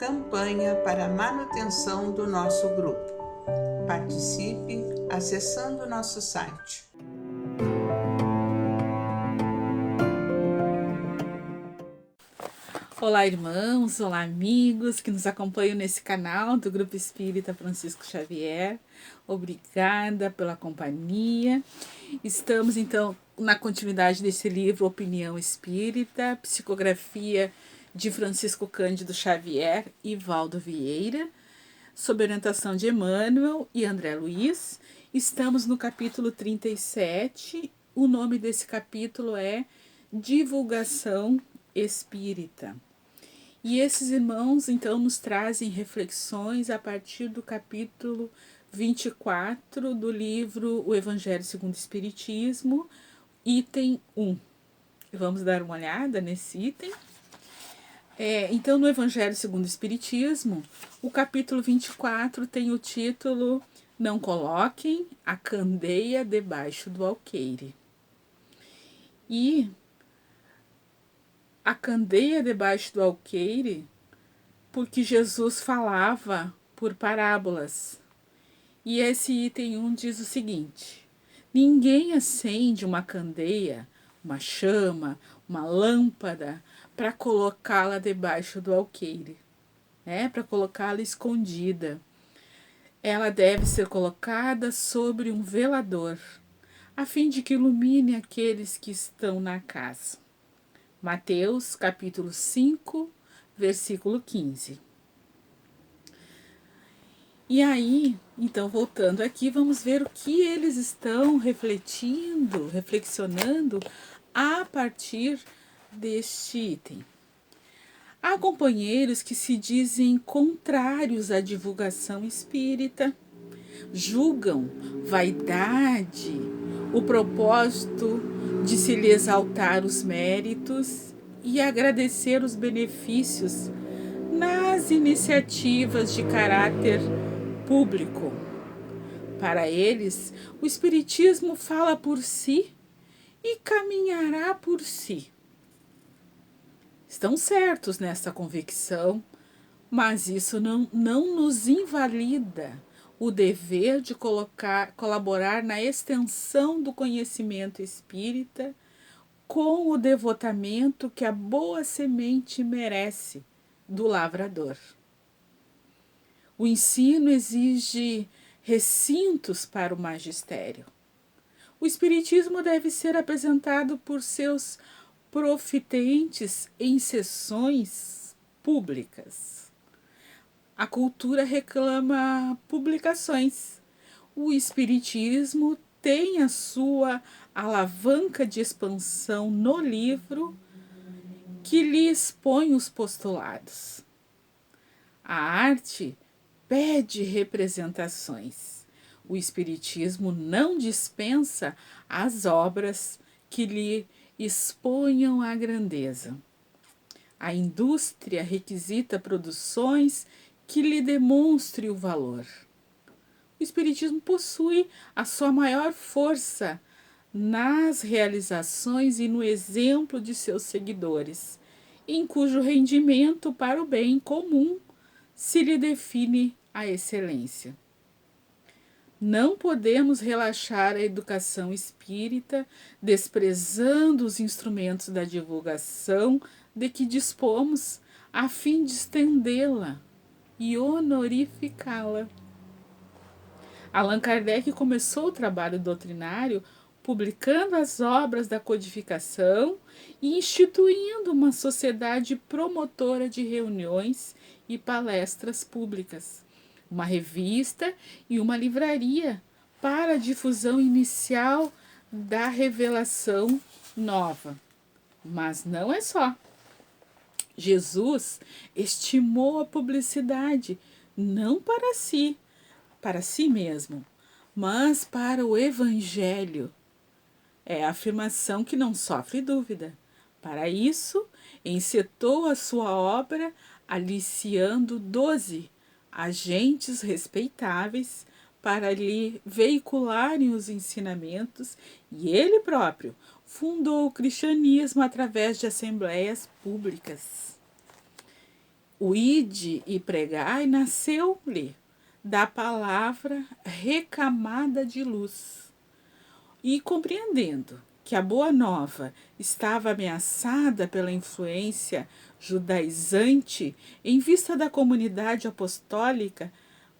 campanha para a manutenção do nosso grupo. Participe acessando nosso site. Olá, irmãos, olá, amigos que nos acompanham nesse canal do Grupo Espírita Francisco Xavier. Obrigada pela companhia. Estamos, então, na continuidade desse livro Opinião Espírita, psicografia de Francisco Cândido Xavier e Valdo Vieira, sob orientação de Emmanuel e André Luiz. Estamos no capítulo 37. O nome desse capítulo é Divulgação Espírita. E esses irmãos, então, nos trazem reflexões a partir do capítulo 24 do livro O Evangelho segundo o Espiritismo, item 1. Vamos dar uma olhada nesse item. Então, no Evangelho segundo o Espiritismo, o capítulo 24 tem o título Não coloquem a candeia debaixo do alqueire. E a candeia debaixo do alqueire, porque Jesus falava por parábolas. E esse item 1 diz o seguinte: ninguém acende uma candeia, uma chama, uma lâmpada, para colocá-la debaixo do alqueire, para colocá-la escondida. Ela deve ser colocada sobre um velador, a fim de que ilumine aqueles que estão na casa. Mateus, capítulo 5, versículo 15. E aí, então, voltando aqui, vamos ver o que eles estão reflexionando a partir deste item. Há companheiros que se dizem contrários à divulgação espírita, julgam vaidade o propósito de se lhe exaltar os méritos e agradecer os benefícios nas iniciativas de caráter público. Para eles, o Espiritismo fala por si e caminhará por si. Estão certos nesta convicção, mas isso não nos invalida o dever de colaborar na extensão do conhecimento espírita com o devotamento que a boa semente merece do lavrador. O ensino exige recintos para o magistério. O Espiritismo deve ser apresentado por seus profitentes em sessões públicas. A cultura reclama publicações. O Espiritismo tem a sua alavanca de expansão no livro que lhe expõe os postulados. A arte pede representações. O Espiritismo não dispensa as obras que lhe exponham a grandeza. A indústria requisita produções que lhe demonstre o valor. O Espiritismo possui a sua maior força nas realizações e no exemplo de seus seguidores, em cujo rendimento para o bem comum se lhe define a excelência. Não podemos relaxar a educação espírita, desprezando os instrumentos da divulgação de que dispomos, a fim de estendê-la e honorificá-la. Allan Kardec começou o trabalho doutrinário publicando as obras da codificação e instituindo uma sociedade promotora de reuniões e palestras públicas, uma revista e uma livraria para a difusão inicial da revelação nova. Mas não é só. Jesus estimou a publicidade não para si mesmo, mas para o Evangelho. É a afirmação que não sofre dúvida. Para isso, encetou a sua obra aliciando 12 agentes respeitáveis para lhe veicularem os ensinamentos, e ele próprio fundou o cristianismo através de assembleias públicas. O ide e pregai nasceu-lhe da palavra recamada de luz. E compreendendo que a Boa Nova estava ameaçada pela influência judaizante em vista da comunidade apostólica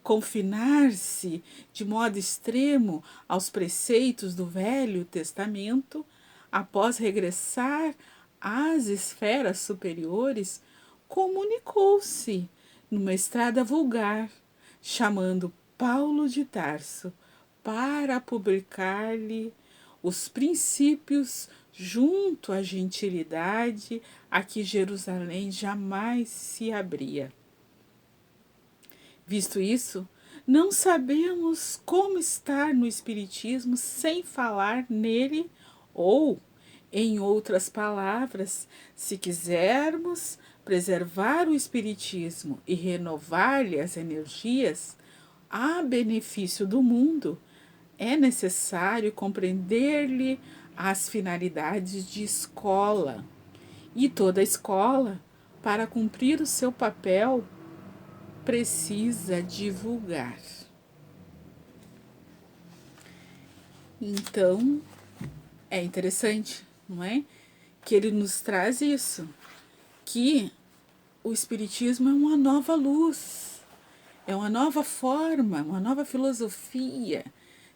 confinar-se de modo extremo aos preceitos do Velho Testamento, após regressar às esferas superiores, comunicou-se numa estrada vulgar, chamando Paulo de Tarso para publicar-lhe os princípios junto à gentilidade a que Jerusalém jamais se abria. Visto isso, não sabemos como estar no Espiritismo sem falar nele, ou, em outras palavras, se quisermos preservar o Espiritismo e renovar-lhe as energias, a benefício do mundo, é necessário compreender-lhe as finalidades de escola. E toda escola, para cumprir o seu papel, precisa divulgar. Então, é interessante, não é? Que ele nos traz isso, que o Espiritismo é uma nova luz, é uma nova forma, uma nova filosofia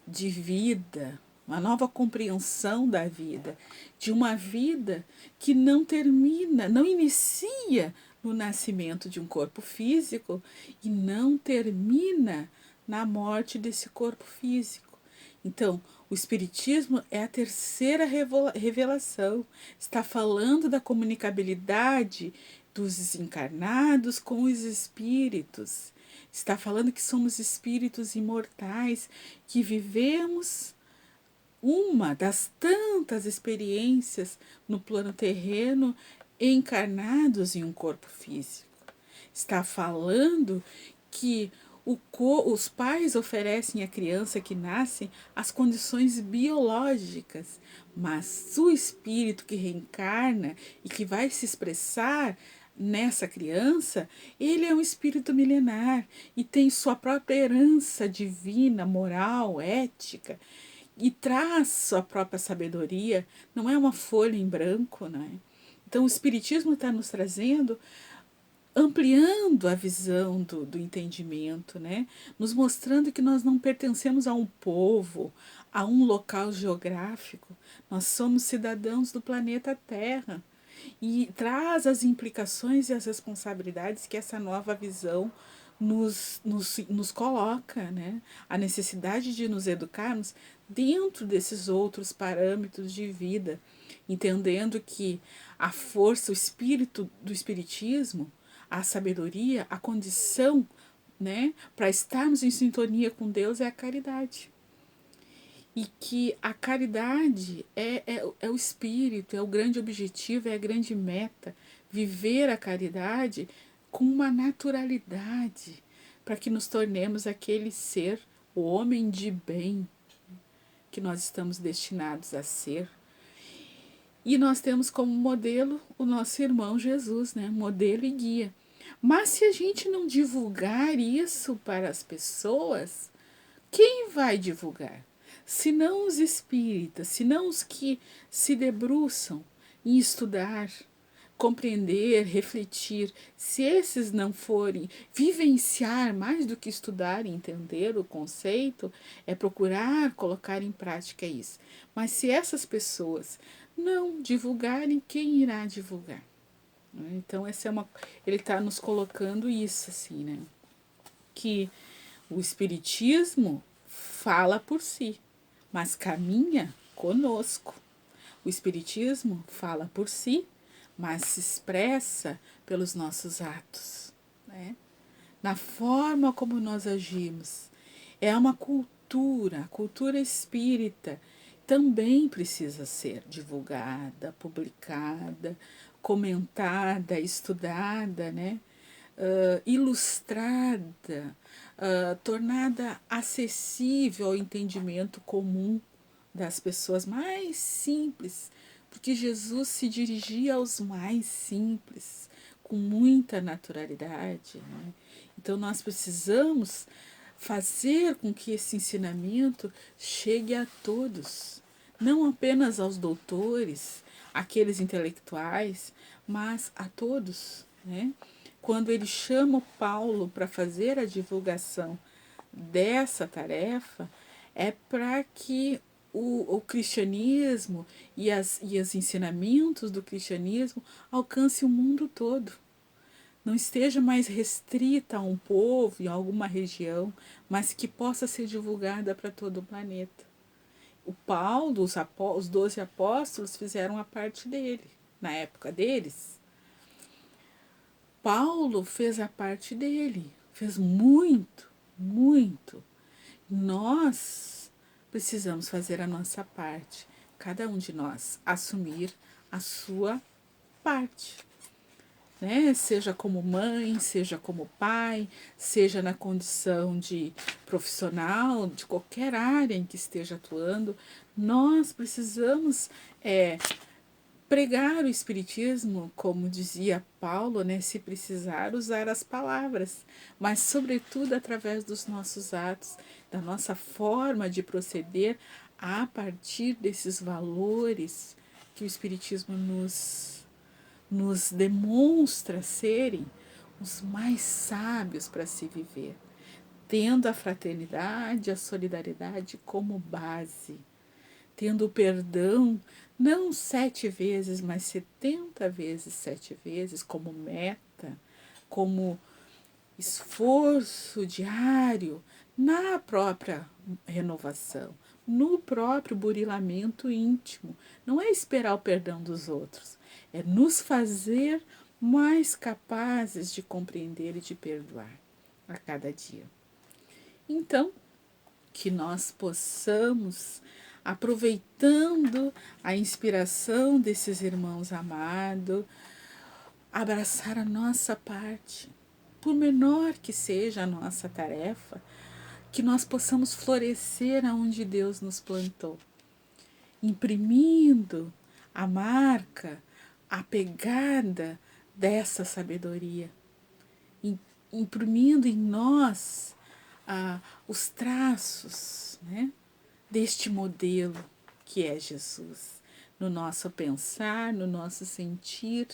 de vida, uma nova compreensão da vida, de uma vida que não termina, não inicia no nascimento de um corpo físico e não termina na morte desse corpo físico. Então, o Espiritismo é a terceira revelação, está falando da comunicabilidade dos desencarnados com os espíritos. Está falando que somos espíritos imortais, que vivemos uma das tantas experiências no plano terreno encarnados em um corpo físico. Está falando que os pais oferecem à criança que nasce as condições biológicas, mas o espírito que reencarna e que vai se expressar nessa criança, ele é um espírito milenar e tem sua própria herança divina, moral, ética, e traz sua própria sabedoria, não é uma folha em branco, não é? Então o Espiritismo está nos trazendo, ampliando a visão do entendimento, né? Nos mostrando que nós não pertencemos a um povo, a um local geográfico, nós somos cidadãos do planeta Terra. E traz as implicações e as responsabilidades que essa nova visão nos coloca, né? A necessidade de nos educarmos dentro desses outros parâmetros de vida, entendendo que a força, o espírito do espiritismo, a sabedoria, a condição, né, para estarmos em sintonia com Deus é a caridade. E que a caridade é o espírito, é o grande objetivo, é a grande meta. Viver a caridade com uma naturalidade, para que nos tornemos aquele ser, o homem de bem, que nós estamos destinados a ser. E nós temos como modelo o nosso irmão Jesus, né? Modelo e guia. Mas se a gente não divulgar isso para as pessoas, quem vai divulgar? Se não os espíritas, se não os que se debruçam em estudar, compreender, refletir, se esses não forem vivenciar mais do que estudar e entender o conceito, é procurar colocar em prática isso. Mas se essas pessoas não divulgarem, quem irá divulgar? Então ele está nos colocando isso assim, né? Que o espiritismo fala por si, mas caminha conosco. O espiritismo fala por si, mas se expressa pelos nossos atos, né? Na forma como nós agimos. É uma cultura, a cultura espírita também precisa ser divulgada, publicada, comentada, estudada, né? Ilustrada, tornada acessível ao entendimento comum das pessoas mais simples, porque Jesus se dirigia aos mais simples, com muita naturalidade, né? Então nós precisamos fazer com que esse ensinamento chegue a todos, não apenas aos doutores, aqueles intelectuais, mas a todos, né? Quando ele chama Paulo para fazer a divulgação dessa tarefa, é para que o cristianismo e os ensinamentos do cristianismo alcance o mundo todo. Não esteja mais restrita a um povo, em alguma região, mas que possa ser divulgada para todo o planeta. O Paulo, os 12 apóstolos fizeram a parte dele, na época deles. Paulo fez a parte dele, fez muito, muito. Nós precisamos fazer a nossa parte, cada um de nós assumir a sua parte, né? Seja como mãe, seja como pai, seja na condição de profissional, de qualquer área em que esteja atuando, nós precisamos pregar o Espiritismo, como dizia Paulo, né? Se precisar, usar as palavras, mas sobretudo através dos nossos atos, da nossa forma de proceder a partir desses valores que o Espiritismo nos demonstra serem os mais sábios para se viver, tendo a fraternidade, a solidariedade como base, tendo o perdão não 7 vezes, mas 70 vezes 7 vezes como meta, como esforço diário na própria renovação, no próprio burilamento íntimo. Não é esperar o perdão dos outros, é nos fazer mais capazes de compreender e de perdoar a cada dia. Então, que nós possamos, aproveitando a inspiração desses irmãos amados, abraçar a nossa parte, por menor que seja a nossa tarefa, que nós possamos florescer aonde Deus nos plantou, imprimindo a marca, a pegada dessa sabedoria, imprimindo em nós os traços, né, deste modelo que é Jesus, no nosso pensar, no nosso sentir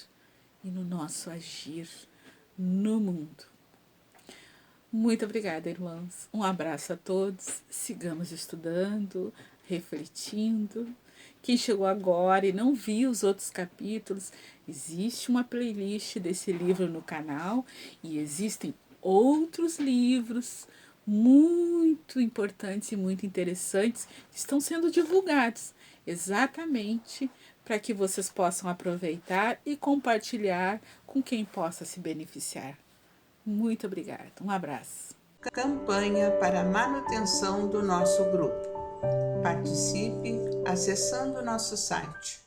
e no nosso agir no mundo. Muito obrigada, irmãos. Um abraço a todos. Sigamos estudando, refletindo. Quem chegou agora e não viu os outros capítulos, existe uma playlist desse livro no canal e existem outros livros muito importantes e muito interessantes que estão sendo divulgados exatamente para que vocês possam aproveitar e compartilhar com quem possa se beneficiar. Muito obrigada. Um abraço. Campanha para a manutenção do nosso grupo. Participe acessando nosso site